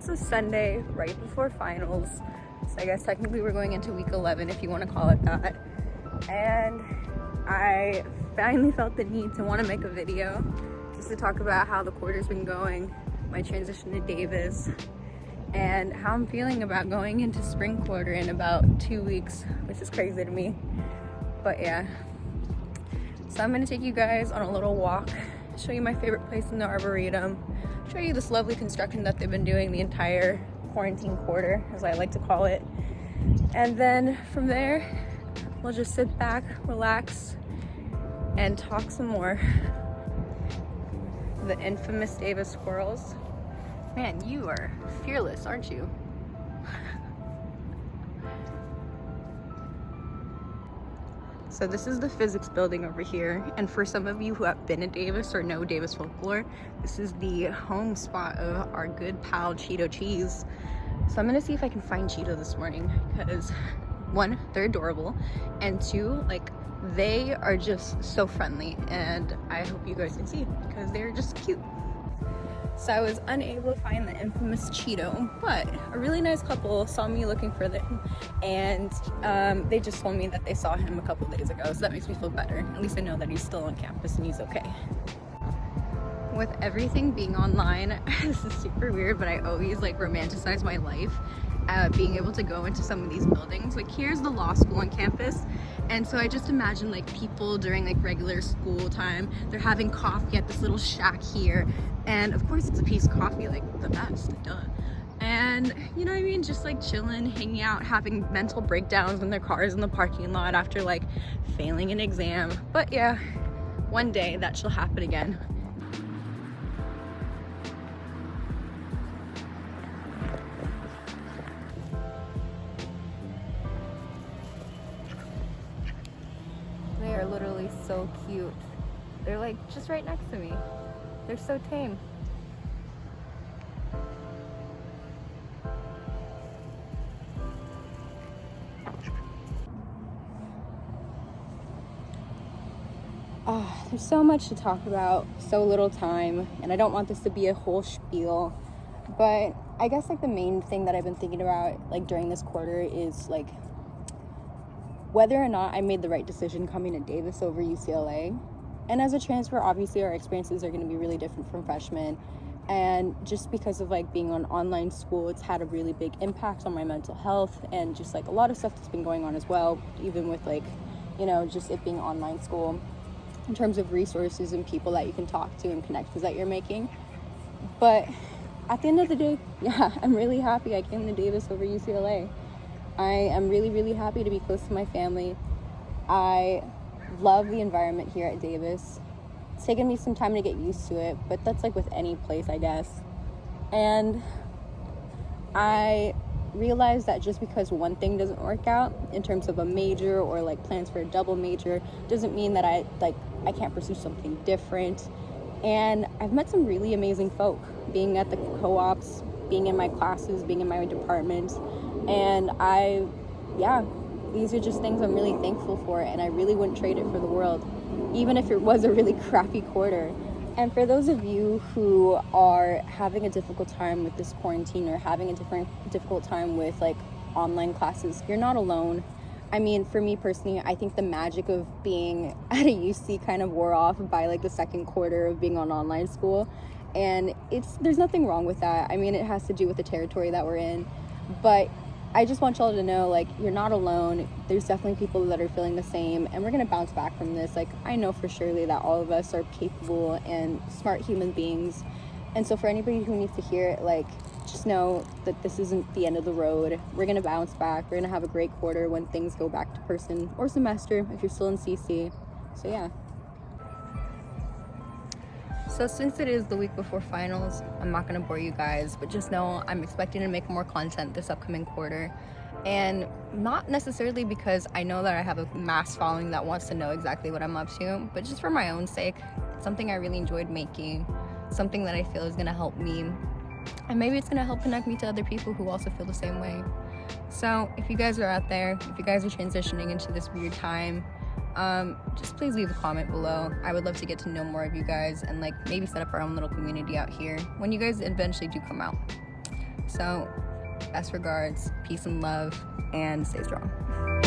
it's a Sunday right before finals, so I guess technically we're going into week 11 if you want to call it that. And I finally felt the need to want to make a video just to talk about how the quarter's been going, my transition to Davis, and how I'm feeling about going into spring quarter in about 2 weeks, which is crazy to me. But yeah, so I'm gonna take you guys on a little walk, show you my favorite place in the Arboretum, show you this lovely construction that they've been doing the entire quarantine quarter, as I like to call it. And then from there, we'll just sit back, relax, and talk some more. The infamous Davis squirrels. Man, you are fearless, aren't you? So this is the physics building over here, and for some of you who have been at Davis or know Davis folklore, this is the home spot of our good pal Cheeto Cheese. So I'm gonna see if I can find Cheeto this morning, because one, they're adorable, and two, like, they are just so friendly, and I hope you guys can see because they're just cute. So I was unable to find the infamous Cheeto, but a really nice couple saw me looking for them, and they just told me that they saw him a couple days ago, so that makes me feel better. At least I know that he's still on campus and he's okay. With everything being online, this is super weird, but I always like romanticize my life being able to go into some of these buildings. Like, here's the law school on campus, and so I just imagine like people during like regular school time, they're having coffee at this little shack here, and of course it's a piece of coffee, like the best, duh. And you know what I mean, just like chilling, hanging out, having mental breakdowns in their cars in the parking lot after like failing an exam. But yeah, one day that shall happen again. They are literally so cute. They're like just right next to me. They're so tame. Oh, there's so much to talk about, so little time, and I don't want this to be a whole spiel, but I guess like the main thing that I've been thinking about like during this quarter is like whether or not I made the right decision coming to Davis over UCLA. And as a transfer, obviously our experiences are going to be really different from freshmen, and just because of like being on online school, it's had a really big impact on my mental health, and just like a lot of stuff that's been going on as well, even with like, you know, just it being online school in terms of resources and people that you can talk to and connections that you're making. But at the end of the day, yeah, I'm really happy I came to Davis over UCLA. I am really, really happy to be close to my family. I love the environment here at Davis. It's taken me some time to get used to it, but that's like with any place, I guess. And I realized that just because one thing doesn't work out in terms of a major or like plans for a double major doesn't mean that I can't pursue something different. And I've met some really amazing folk being at the co-ops, being in my classes, being in my department. And these are just things I'm really thankful for, and I really wouldn't trade it for the world, even if it was a really crappy quarter. And for those of you who are having a difficult time with this quarantine or having a difficult time with like online classes, you're not alone. I mean, for me personally, I think the magic of being at a UC kind of wore off by like the second quarter of being on online school. And there's nothing wrong with that. I mean, it has to do with the territory that we're in, but I just want y'all to know, like, you're not alone. There's definitely people that are feeling the same, and we're gonna bounce back from this. Like, I know for surely that all of us are capable and smart human beings. And so for anybody who needs to hear it, like, just know that this isn't the end of the road. We're gonna bounce back. We're gonna have a great quarter when things go back to person or semester if you're still in CC. So yeah. So since it is the week before finals, I'm not gonna bore you guys, but just know I'm expecting to make more content this upcoming quarter. And not necessarily because I know that I have a mass following that wants to know exactly what I'm up to, but just for my own sake. It's something I really enjoyed making, something that I feel is gonna help me, and maybe it's gonna help connect me to other people who also feel the same way. So if you guys are out there, if you guys are transitioning into this weird time, just please leave a comment below. I would love to get to know more of you guys and like maybe set up our own little community out here when you guys eventually do come out. So, best regards, peace and love, and stay strong.